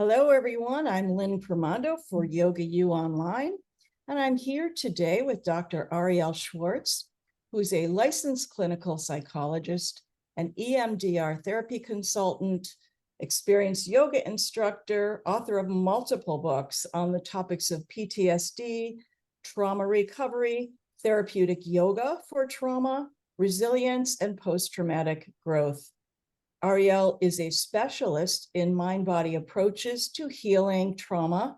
Hello, everyone. I'm Lynn Permondo for YogaUOnline, and I'm here today with Dr. Arielle Schwartz, who's a licensed clinical psychologist, an EMDR therapy consultant, experienced yoga instructor, author of multiple books on the topics of PTSD, trauma recovery, therapeutic yoga for trauma, resilience, and post-traumatic growth. Arielle is a specialist in mind-body approaches to healing trauma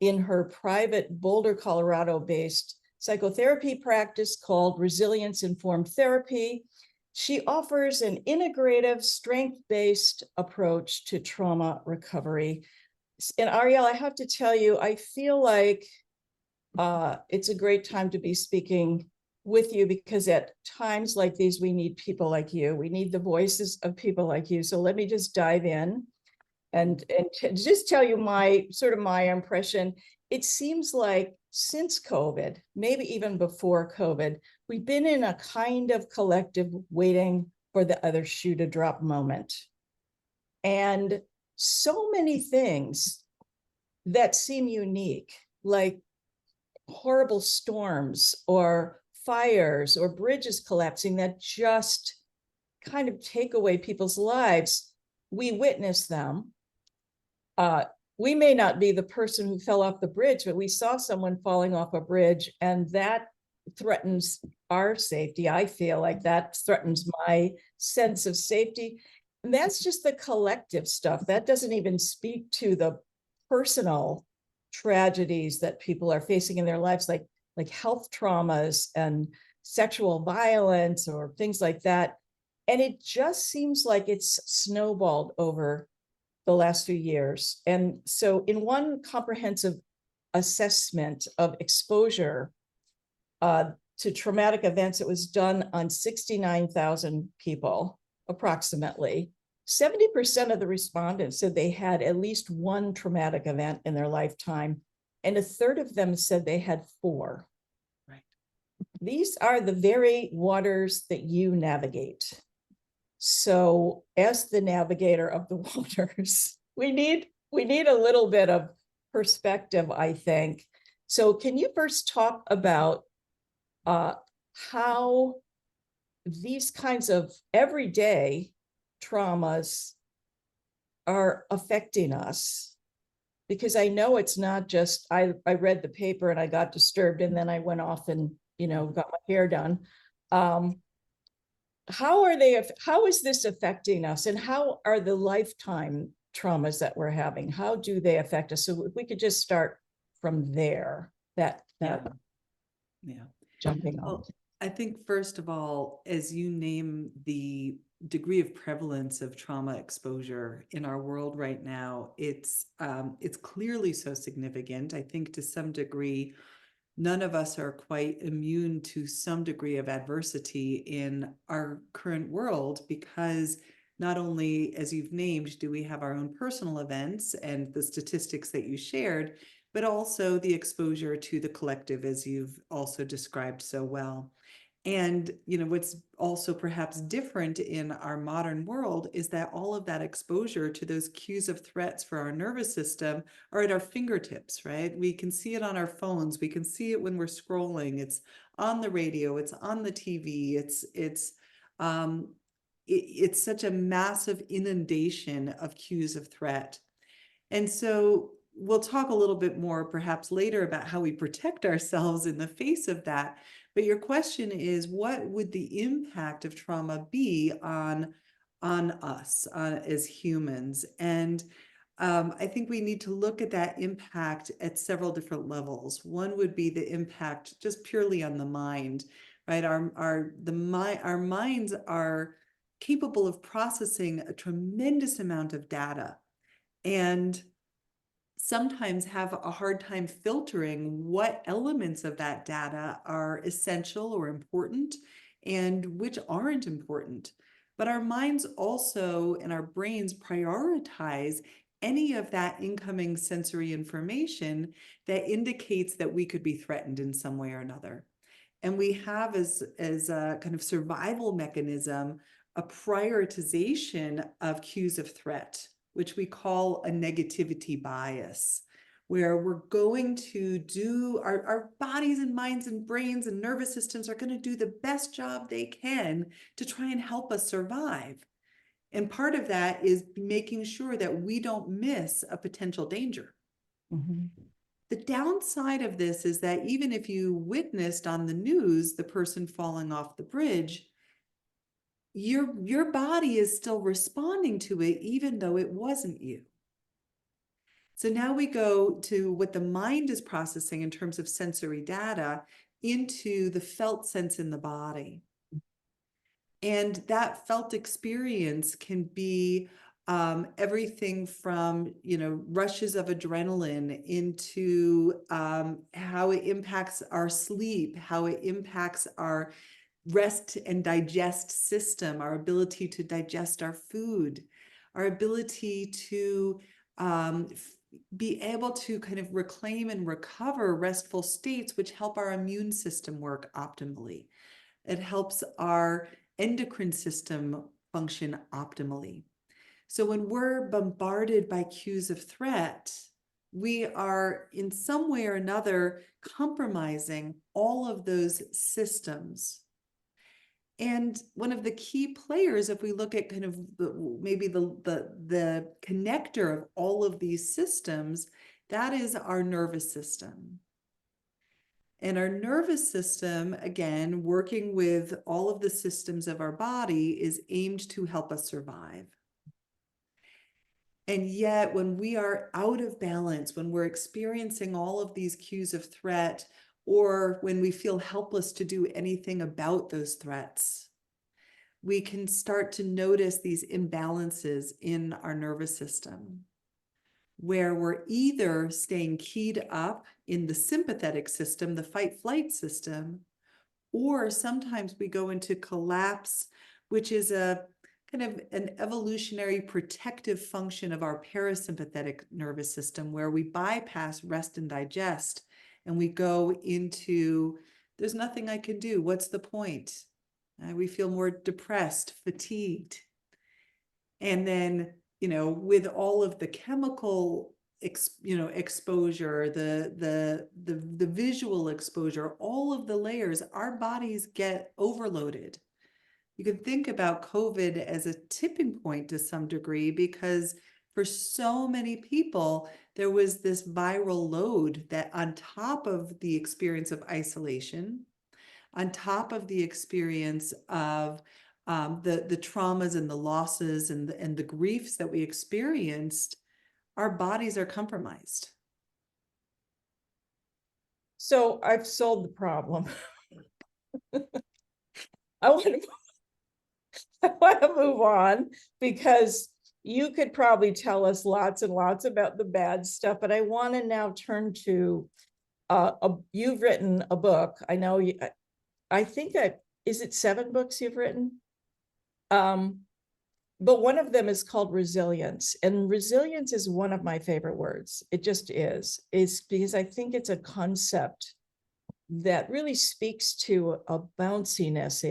in her private Boulder, Colorado-based psychotherapy practice called Resilience-Informed Therapy. She offers an integrative, strength-based approach to trauma recovery. And Arielle, I have to tell you, I feel like it's a great time to be speaking with you, because at times like these, we need people like you. We need the voices of people like you. So let me just dive in and just tell you my impression. It seems like since COVID, maybe even before COVID, we've been in a kind of collective waiting for the other shoe to drop moment. And so many things that seem unique, like horrible storms or fires or bridges collapsing that just kind of take away people's lives, we witness them. We may not be the person who fell off the bridge, but we saw someone falling off a bridge, and that threatens our safety. I feel like that threatens my sense of safety. And that's just the collective stuff. That doesn't even speak to the personal tragedies that people are facing in their lives, like health traumas and sexual violence or things like that. And it just seems like it's snowballed over the last few years. And so in one comprehensive assessment of exposure to traumatic events, it was done on 69,000 people, approximately. 70% of the respondents said they had at least one traumatic event in their lifetime, and a third of them said they had four. Right. These are the very waters that you navigate. So as the navigator of the waters, we need a little bit of perspective, I think. So can you first talk about how these kinds of everyday traumas are affecting us? Because I know it's not just, I read the paper and I got disturbed and then I went off and, got my hair done. How is this affecting us, and how are the lifetime traumas that we're having, how do they affect us? So if we could just start from there, jumping on. Well, I think first of all, as you name the degree of prevalence of trauma exposure in our world right now, it's clearly so significant. I think to some degree, none of us are quite immune to some degree of adversity in our current world, because not only, as you've named, do we have our own personal events and the statistics that you shared, but also the exposure to the collective, as you've also described so well. And, what's also perhaps different in our modern world is that all of that exposure to those cues of threats for our nervous system are at our fingertips, right? We can see it on our phones. We can see it when we're scrolling. It's on the radio. It's on the TV. It's such a massive inundation of cues of threat. And so we'll talk a little bit more perhaps later about how we protect ourselves in the face of that. But your question is, what would the impact of trauma be on us as humans? And I think we need to look at that impact at several different levels. One would be the impact just purely on the mind, right? Our minds are capable of processing a tremendous amount of data, and sometimes have a hard time filtering what elements of that data are essential or important and which aren't important. But our minds also and our brains prioritize any of that incoming sensory information that indicates that we could be threatened in some way or another. And we have as a kind of survival mechanism, a prioritization of cues of threat. which we call a negativity bias, where we're going to do our bodies and minds and brains and nervous systems are going to do the best job they can to try and help us survive. And part of that is making sure that we don't miss a potential danger. Mhm. The downside of this is that even if you witnessed on the news the person falling off the bridge, your body is still responding to it, even though it wasn't you. So now we go to what the mind is processing in terms of sensory data into the felt sense in the body. And that felt experience can be everything from, rushes of adrenaline into how it impacts our sleep, how it impacts our rest and digest system, our ability to digest our food, our ability to be able to kind of reclaim and recover restful states, which help our immune system work optimally. It helps our endocrine system function optimally. So when we're bombarded by cues of threat, we are in some way or another compromising all of those systems. And one of the key players, if we look at kind of maybe the connector of all of these systems, that is our nervous system. And our nervous system, again, working with all of the systems of our body, is aimed to help us survive. And yet, when we are out of balance, when we're experiencing all of these cues of threat, or when we feel helpless to do anything about those threats, we can start to notice these imbalances in our nervous system, where we're either staying keyed up in the sympathetic system, the fight-flight system, or sometimes we go into collapse, which is a kind of an evolutionary protective function of our parasympathetic nervous system, where we bypass rest and digest and we go into, there's nothing I can do. What's the point? We feel more depressed, fatigued. And then, with all of the chemical exposure, the visual exposure, all of the layers, our bodies get overloaded. You can think about COVID as a tipping point to some degree, because for so many people, there was this viral load that, on top of the experience of isolation, on top of the experience of the traumas and the losses and the griefs that we experienced, our bodies are compromised. So I've solved the problem. I want to I want to move on, because you could probably tell us lots and lots about the bad stuff, but I want to now turn to you've written a book. I know you, I think is it 7 books you've written? But one of them is called resilience, and resilience is one of my favorite words. It just is. It's because I think it's a concept that really speaks to a bounciness,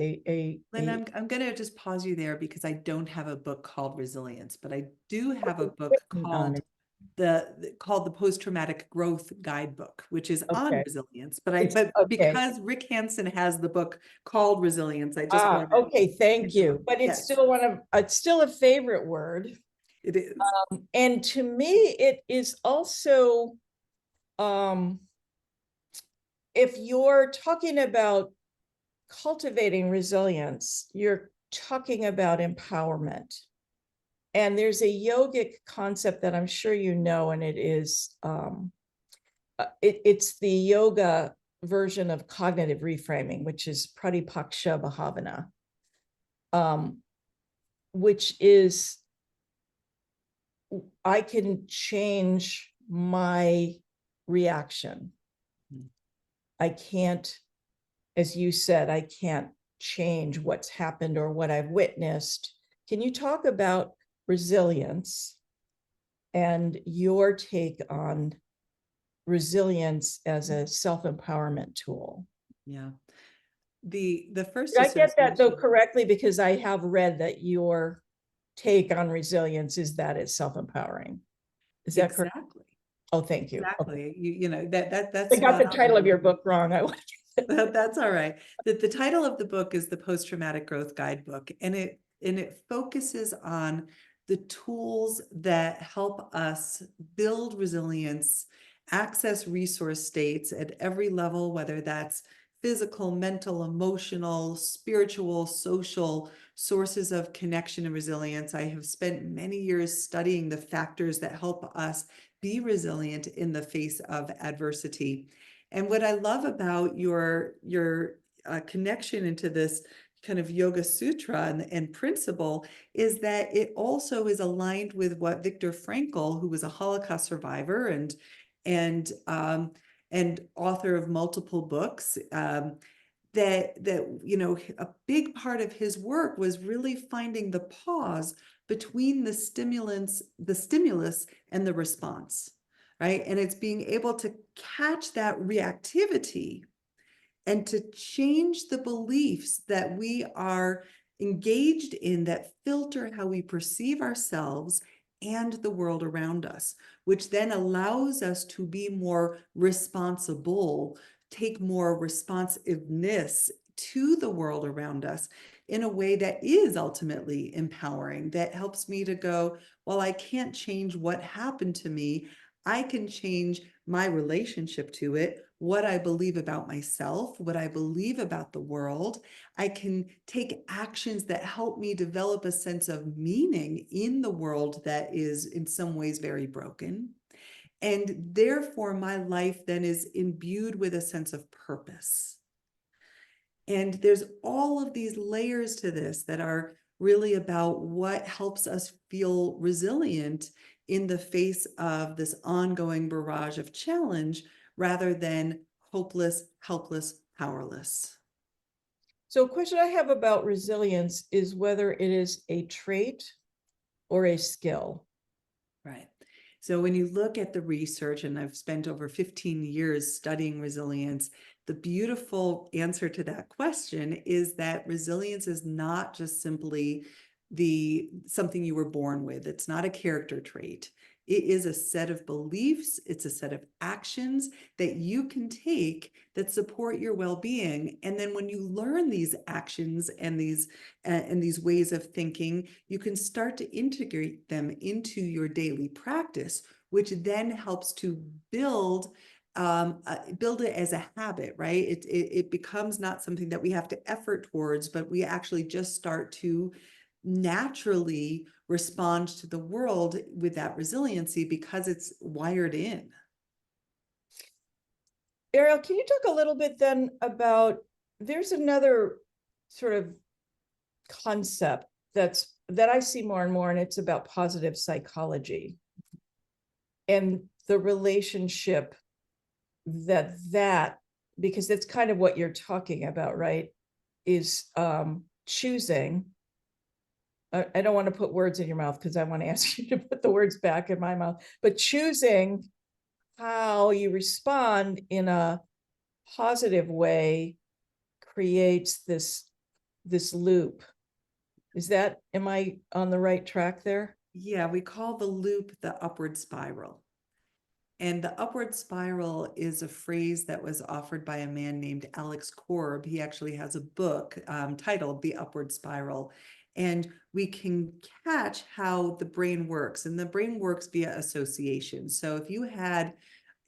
Lynn, I'm going to just pause you there, because I don't have a book called Resilience, but I do have a book called the Post-Traumatic Growth Guidebook, which is on resilience. But because Rick Hansen has the book called Resilience, I just wanted okay, thank you. But it's still it's still a favorite word. It is. And to me, it is also if you're talking about cultivating resilience, you're talking about empowerment. And there's a yogic concept that I'm sure you know, and it is it's the yoga version of cognitive reframing, which is Pratipaksha Bhavana, which is I can change my reaction. I can't, as you said, I can't change what's happened or what I've witnessed. Can you talk about resilience and your take on resilience as a self-empowerment tool? Yeah. The first Did I get that though correctly? Because I have read that your take on resilience is that it's self-empowering. Is that correct? Exactly. Oh, thank you. Okay. Exactly. You know, that's I got the spot title of on. your book wrong. That's all right. The title of the book is the Post-Traumatic Growth Guidebook, and it focuses on the tools that help us build resilience, access resource states at every level, whether that's physical, mental, emotional, spiritual, social sources of connection and resilience. I have spent many years studying the factors that help us be resilient in the face of adversity. And what I love about your connection into this kind of yoga sutra and principle is that it also is aligned with what Viktor Frankl, who was a Holocaust survivor and author of multiple books, that you know, a big part of his work was really finding the pause between the stimulus and the response, right? And it's being able to catch that reactivity and to change the beliefs that we are engaged in that filter how we perceive ourselves and the world around us, which then allows us to be more responsible, take more responsiveness to the world around us in a way that is ultimately empowering, that helps me to go, well, I can't change what happened to me. I can change my relationship to it, what I believe about myself, what I believe about the world. I can take actions that help me develop a sense of meaning in the world that is in some ways very broken. And therefore, my life then is imbued with a sense of purpose. And there's all of these layers to this that are really about what helps us feel resilient in the face of this ongoing barrage of challenge rather than hopeless, helpless, powerless. So a question I have about resilience is whether it is a trait or a skill. Right. So when you look at the research, and I've spent over 15 years studying resilience, the beautiful answer to that question is that resilience is not just simply something you were born with. It's not a character trait. It is a set of beliefs. It's a set of actions that you can take that support your well-being. And then when you learn these actions and these ways of thinking, you can start to integrate them into your daily practice, which then helps to build it as a habit, right? It becomes not something that we have to effort towards, but we actually just start to naturally respond to the world with that resiliency because it's wired in. Arielle, can you talk a little bit then about, there's another sort of concept that I see more and more, and it's about positive psychology and the relationship that because that's kind of what you're talking about, right? Is choosing. I don't want to put words in your mouth because I want to ask you to put the words back in my mouth, but choosing how you respond in a positive way creates this loop. Am I on the right track there? Yeah, we call the loop the upward spiral. And the upward spiral is a phrase that was offered by a man named Alex Korb. He actually has a book titled The Upward Spiral. And we can catch how the brain works. And the brain works via association. So if you had,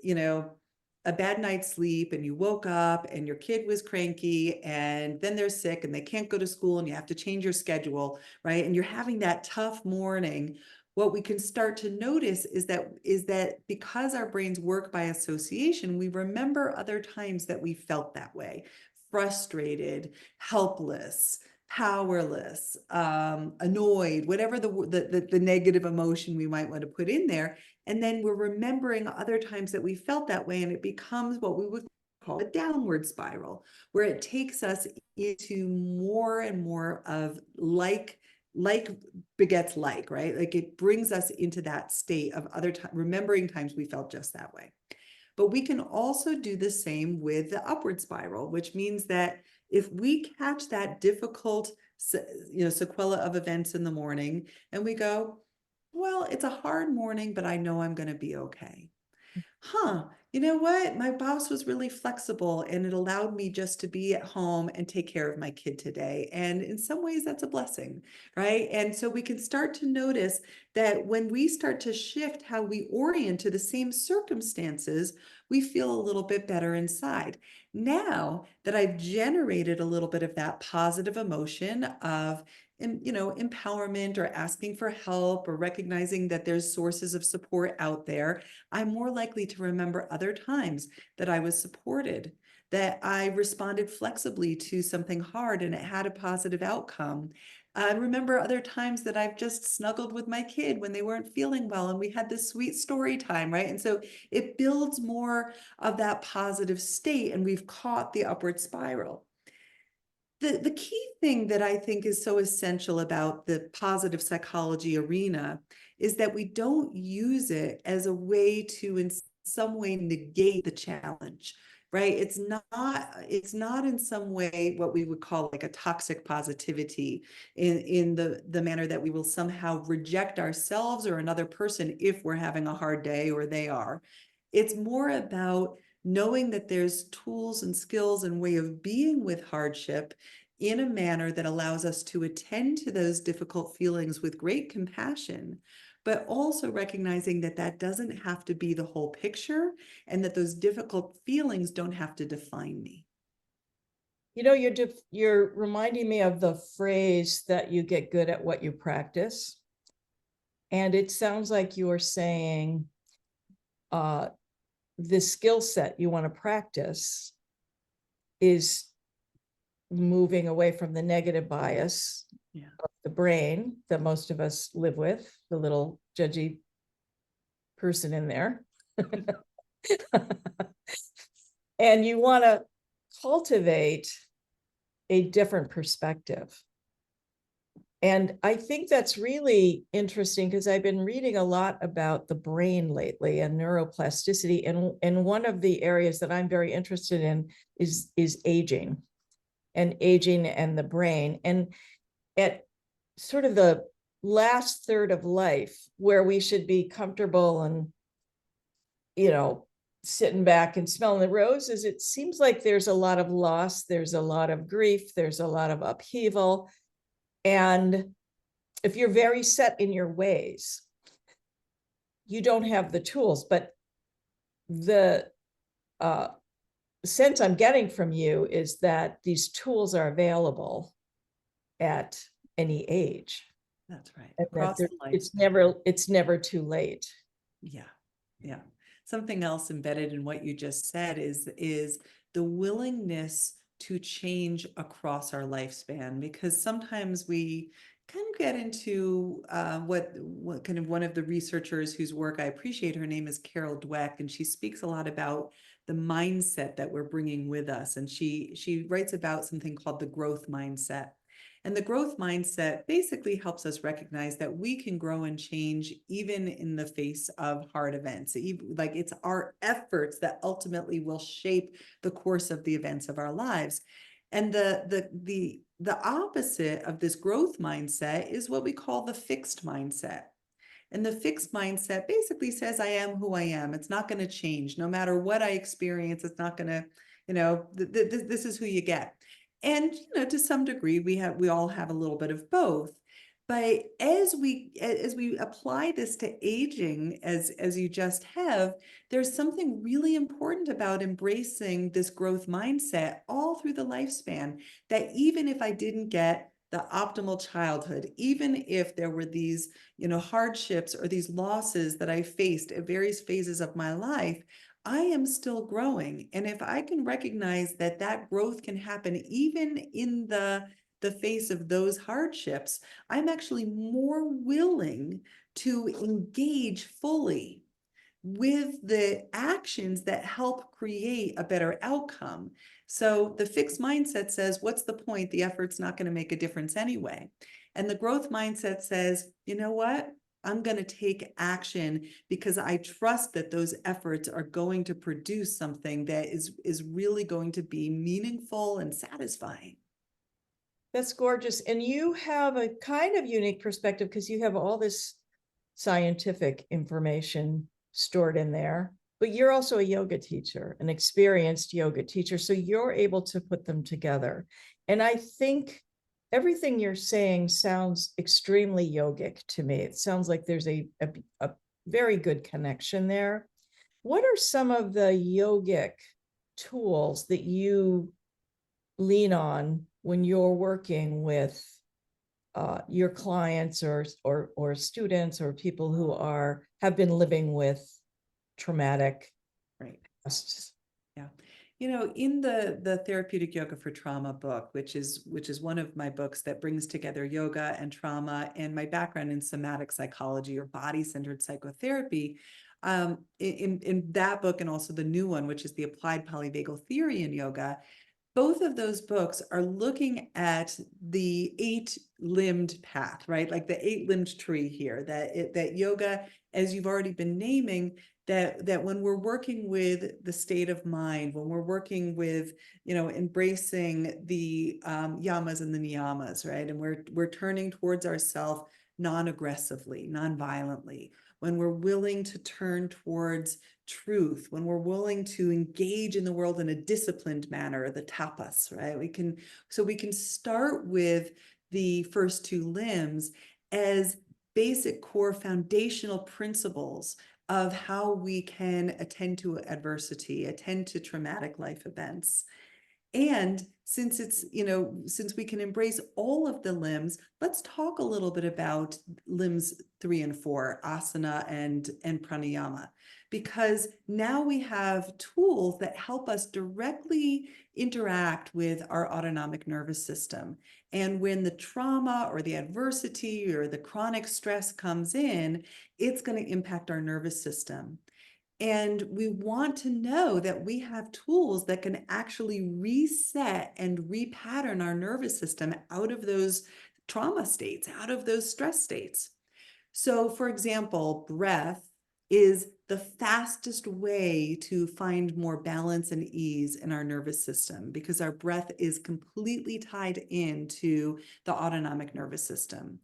you know, a bad night's sleep and you woke up and your kid was cranky and then they're sick and they can't go to school and you have to change your schedule, right? And you're having that tough morning, what we can start to notice is that because our brains work by association, we remember other times that we felt that way, frustrated, helpless, powerless, annoyed, whatever the negative emotion we might want to put in there. And then we're remembering other times that we felt that way, and it becomes what we would call a downward spiral, where it takes us into more and more of like begets like, right? Like it brings us into that state of remembering times we felt just that way. But we can also do the same with the upward spiral, which means that if we catch that difficult sequela of events in the morning, and we go, well, it's a hard morning, but I know I'm going to be okay. You know what? My boss was really flexible and it allowed me just to be at home and take care of my kid today. And in some ways, that's a blessing, right? And so we can start to notice that when we start to shift how we orient to the same circumstances, we feel a little bit better inside. Now that I've generated a little bit of that positive emotion of empowerment or asking for help or recognizing that there's sources of support out there, I'm more likely to remember other times that I was supported, that I responded flexibly to something hard and it had a positive outcome. I remember other times that I've just snuggled with my kid when they weren't feeling well and we had this sweet story time, right? And so it builds more of that positive state and we've caught the upward spiral. The key thing that I think is so essential about the positive psychology arena is that we don't use it as a way to in some way negate the challenge, right? It's not in some way what we would call like a toxic positivity in the manner that we will somehow reject ourselves or another person if we're having a hard day or they are. It's more about knowing that there's tools and skills and way of being with hardship in a manner that allows us to attend to those difficult feelings with great compassion, but also recognizing that that doesn't have to be the whole picture and that those difficult feelings don't have to define me. You're reminding me of the phrase that you get good at what you practice. And it sounds like you are saying the skill set you want to practice is moving away from the negative bias of the brain that most of us live with, the little judgy person in there. And you want to cultivate a different perspective. And I think that's really interesting because I've been reading a lot about the brain lately and neuroplasticity. And one of the areas that I'm very interested in is aging and the brain. And at sort of the last third of life where we should be comfortable and, sitting back and smelling the roses, it seems like there's a lot of loss, there's a lot of grief, there's a lot of upheaval. And if you're very set in your ways, you don't have the tools. But the sense I'm getting from you is that these tools are available at any age. That's right. And Across that the life. it's never too late. Yeah. Yeah. Something else embedded in what you just said is the willingness to change across our lifespan, because sometimes we kind of get into what kind of one of the researchers whose work I appreciate, her name is Carol Dweck, and she speaks a lot about the mindset that we're bringing with us. And she writes about something called the growth mindset. And the growth mindset basically helps us recognize that we can grow and change even in the face of hard events. Like it's our efforts that ultimately will shape the course of the events of our lives. And the opposite of this growth mindset is what we call the fixed mindset. And the fixed mindset basically says, I am who I am. It's not going to change. No matter what I experience, it's not going to, this is who you get. And, to some degree, we all have a little bit of both. But as we apply this to aging, as you just have, there's something really important about embracing this growth mindset all through the lifespan, that even if I didn't get the optimal childhood, even if there were these, hardships or these losses that I faced at various phases of my life, I am still growing. And if I can recognize that that growth can happen even in the face of those hardships, I'm actually more willing to engage fully with the actions that help create a better outcome. So the fixed mindset says, what's the point? The effort's not going to make a difference anyway. And the growth mindset says, you know what? I'm going to take action because I trust that those efforts are going to produce something that is really going to be meaningful and satisfying. That's gorgeous. And you have a kind of unique perspective because you have all this scientific information stored in there, but you're also a yoga teacher, an experienced yoga teacher. So you're able to put them together. And I think everything you're saying sounds extremely yogic to me. It sounds like there's a very good connection there. What are some of the yogic tools that you lean on when you're working with your clients or students or people who have been living with traumatic Right. pasts? Yeah. You know, in the Therapeutic Yoga for Trauma book, which is one of my books that brings together yoga and trauma and my background in somatic psychology or body-centered psychotherapy, in that book and also the new one, which is the Applied Polyvagal Theory in Yoga, both of those books are looking at the 8-limbed path, right? Like the 8-limbed tree here, that yoga, as you've already been naming, that when we're working with the state of mind, when we're working with, embracing the yamas and the niyamas, right? And we're turning towards ourself non-aggressively, non-violently, when we're willing to turn towards truth, when we're willing to engage in the world in a disciplined manner, the tapas, right? We can start with the first 2 limbs as basic core foundational principles of how we can attend to adversity, attend to traumatic life events. And since since we can embrace all of the limbs, let's talk a little bit about limbs 3 and 4, asana and pranayama, because now we have tools that help us directly interact with our autonomic nervous system. And when the trauma or the adversity or the chronic stress comes in, it's going to impact our nervous system. And we want to know that we have tools that can actually reset and repattern our nervous system out of those trauma states, out of those stress states. So, for example, breath is the fastest way to find more balance and ease in our nervous system because our breath is completely tied into the autonomic nervous system.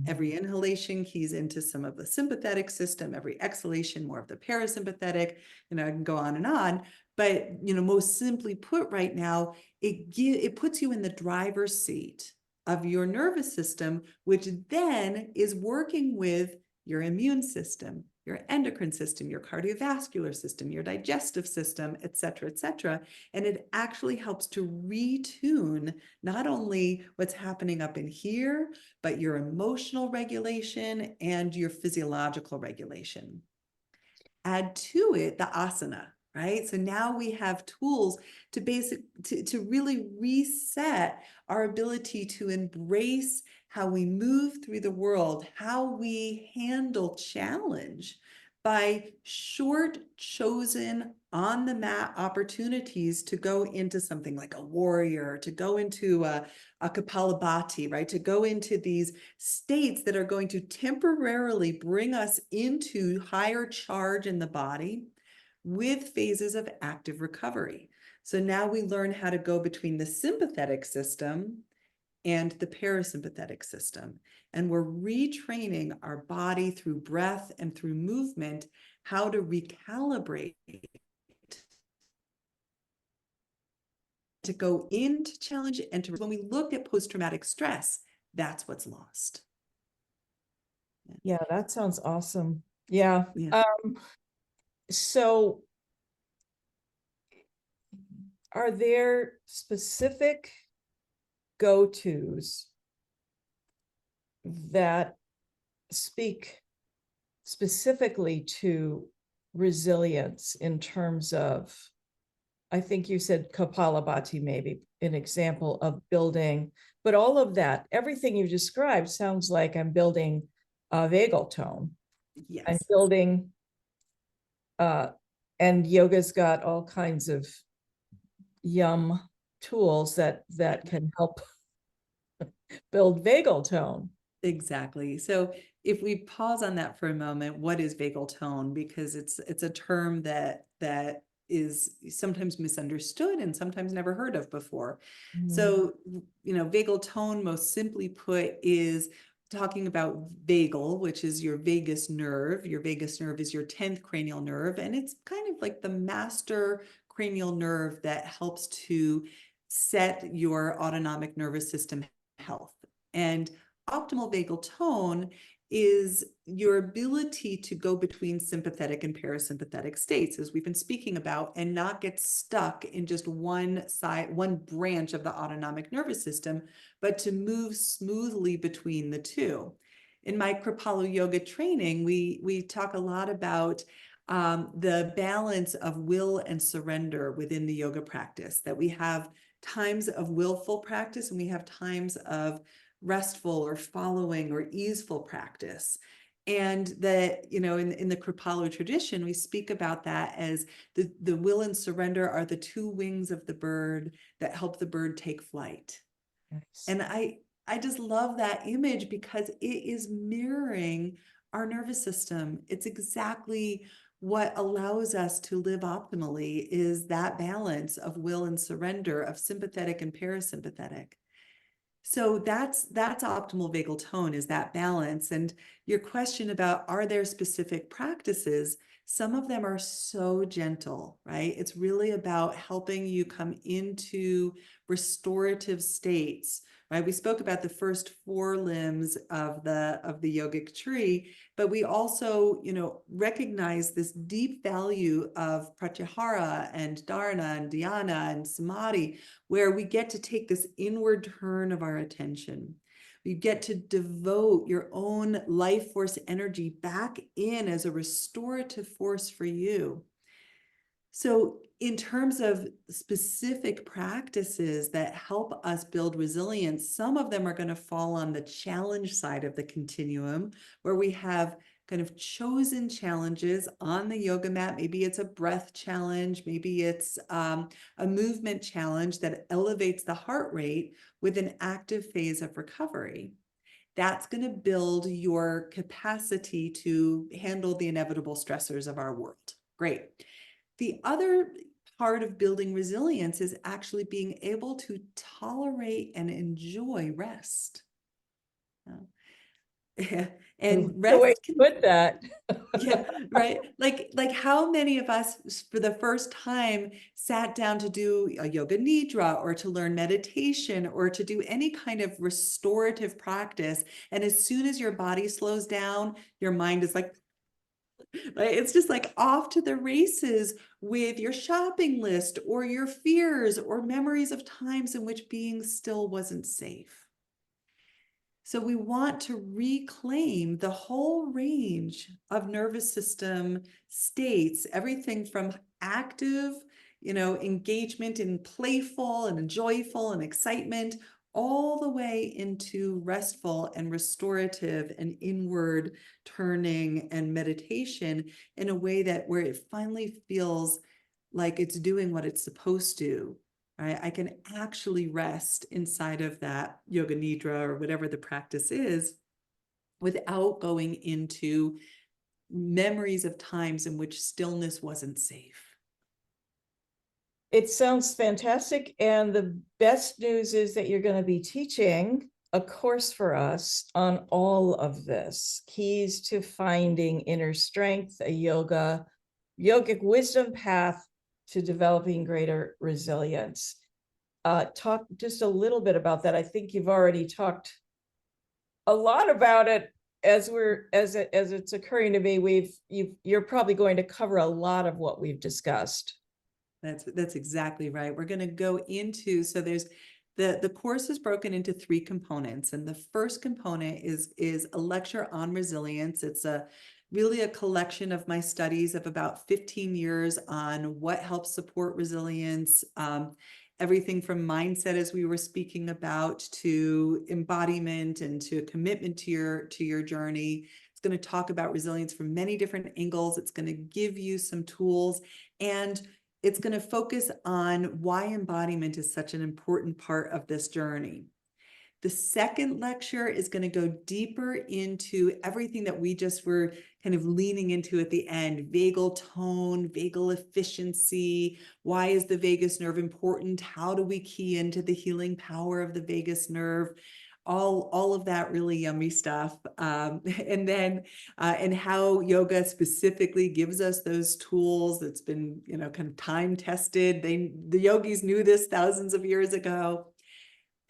Every inhalation keys into some of the sympathetic system, every exhalation, more of the parasympathetic, I can go on and on. But, most simply put right now, it puts you in the driver's seat of your nervous system, which then is working with your immune system, your endocrine system, your cardiovascular system, your digestive system, et cetera, and it actually helps to retune not only what's happening up in here, but your emotional regulation and your physiological regulation. Add to it the asana, right? So now we have tools to really reset our ability to embrace how we move through the world, how we handle challenge by short, chosen, on the mat opportunities to go into something like a warrior, to go into a kapalabhati, right? To go into these states that are going to temporarily bring us into higher charge in the body with phases of active recovery. So now we learn how to go between the sympathetic system and the parasympathetic system. And we're retraining our body through breath and through movement, how to recalibrate to go into challenge and when we look at post-traumatic stress, that's what's lost. Yeah, that sounds awesome. Yeah. Yeah. So are there specific go-tos that speak specifically to resilience in terms of, I think you said Kapalabhati, maybe an example of building, but all of that, everything you described sounds like I'm building a vagal tone. Yes. I'm building, and yoga's got all kinds of tools that can help build vagal tone. Exactly. So if we pause on that for a moment, what is vagal tone? Because it's a term that is sometimes misunderstood and sometimes never heard of before. Mm. So, vagal tone, most simply put, is talking about vagal, which is your vagus nerve. Your vagus nerve is your 10th cranial nerve, and it's kind of like the master cranial nerve that helps to set your autonomic nervous system health. And optimal vagal tone is your ability to go between sympathetic and parasympathetic states, as we've been speaking about, and not get stuck in just one side, one branch of the autonomic nervous system, but to move smoothly between the two. In my Kripalu yoga training, we talk a lot about the balance of will and surrender within the yoga practice, that we have times of willful practice and we have times of restful or following or easeful practice. And that, in the Kripalu tradition, we speak about that as the will and surrender are the two wings of the bird that help the bird take flight. Nice. And I just love that image because it is mirroring our nervous system. It's exactly what allows us to live optimally, is that balance of will and surrender, of sympathetic and parasympathetic. So that's optimal vagal tone, is that balance. And your question about, are there specific practices? Some of them are so gentle, right? It's really about helping you come into restorative states, right? We spoke about the first 4 limbs of the yogic tree, but we also, recognize this deep value of pratyahara and dharana and dhyana and samadhi, where we get to take this inward turn of our attention. You get to devote your own life force energy back in as a restorative force for you. So in terms of specific practices that help us build resilience, some of them are going to fall on the challenge side of the continuum, where we have kind of chosen challenges on the yoga mat. Maybe it's a breath challenge, maybe it's a movement challenge that elevates the heart rate with an active phase of recovery. That's going to build your capacity to handle the inevitable stressors of our world. Great. The other part of building resilience is actually being able to tolerate and enjoy rest. And The way rest you can, put that. yeah, right. Like how many of us for the first time sat down to do a yoga nidra or to learn meditation or to do any kind of restorative practice, and as soon as your body slows down, your mind is like, right? It's just like off to the races with your shopping list or your fears or memories of times in which being still wasn't safe. So we want to reclaim the whole range of nervous system states, everything from active, engagement in playful and joyful and excitement, all the way into restful and restorative and inward turning and meditation in a way that where it finally feels like it's doing what it's supposed to. Right? I can actually rest inside of that yoga nidra or whatever the practice is without going into memories of times in which stillness wasn't safe. It sounds fantastic. And the best news is that you're going to be teaching a course for us on all of this: keys to finding inner strength, a yogic wisdom path to developing greater resilience. Talk just a little bit about that. I think you've already talked a lot about it as it's occurring to me. You're probably going to cover a lot of what we've discussed. That's exactly right. We're going to go into, so there's the course is broken into 3 components, and the first component is a lecture on resilience. It's really a collection of my studies of about 15 years on what helps support resilience, everything from mindset, as we were speaking about, to embodiment and to commitment to your journey. It's going to talk about resilience from many different angles. It's going to give you some tools, and it's going to focus on why embodiment is such an important part of this journey. The second lecture is going to go deeper into everything that we just were kind of leaning into at the end: vagal tone, vagal efficiency. Why is the vagus nerve important? How do we key into the healing power of the vagus nerve? All of that really yummy stuff. And then and how yoga specifically gives us those tools that's been, kind of time tested. The yogis knew this thousands of years ago,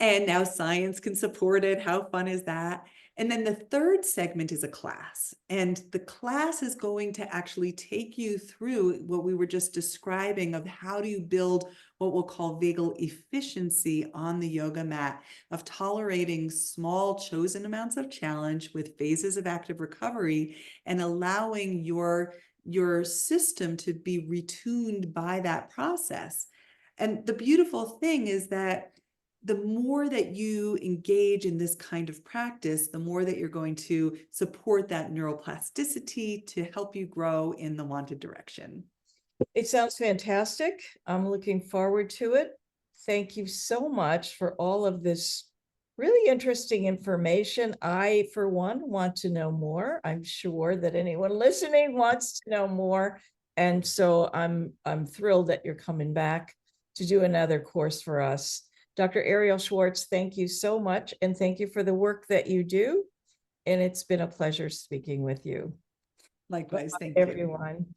and now science can support it. How fun is that? And then the third segment is a class. And the class is going to actually take you through what we were just describing of how do you build what we'll call vagal efficiency on the yoga mat, of tolerating small chosen amounts of challenge with phases of active recovery, and allowing your system to be retuned by that process. And the beautiful thing is that the more that you engage in this kind of practice, the more that you're going to support that neuroplasticity to help you grow in the wanted direction. It sounds fantastic. I'm looking forward to it. Thank you so much for all of this really interesting information. I, for one, want to know more. I'm sure that anyone listening wants to know more. And so I'm thrilled that you're coming back to do another course for us. Dr. Arielle Schwartz, thank you so much. And thank you for the work that you do. And it's been a pleasure speaking with you. Likewise, thank you. Everyone.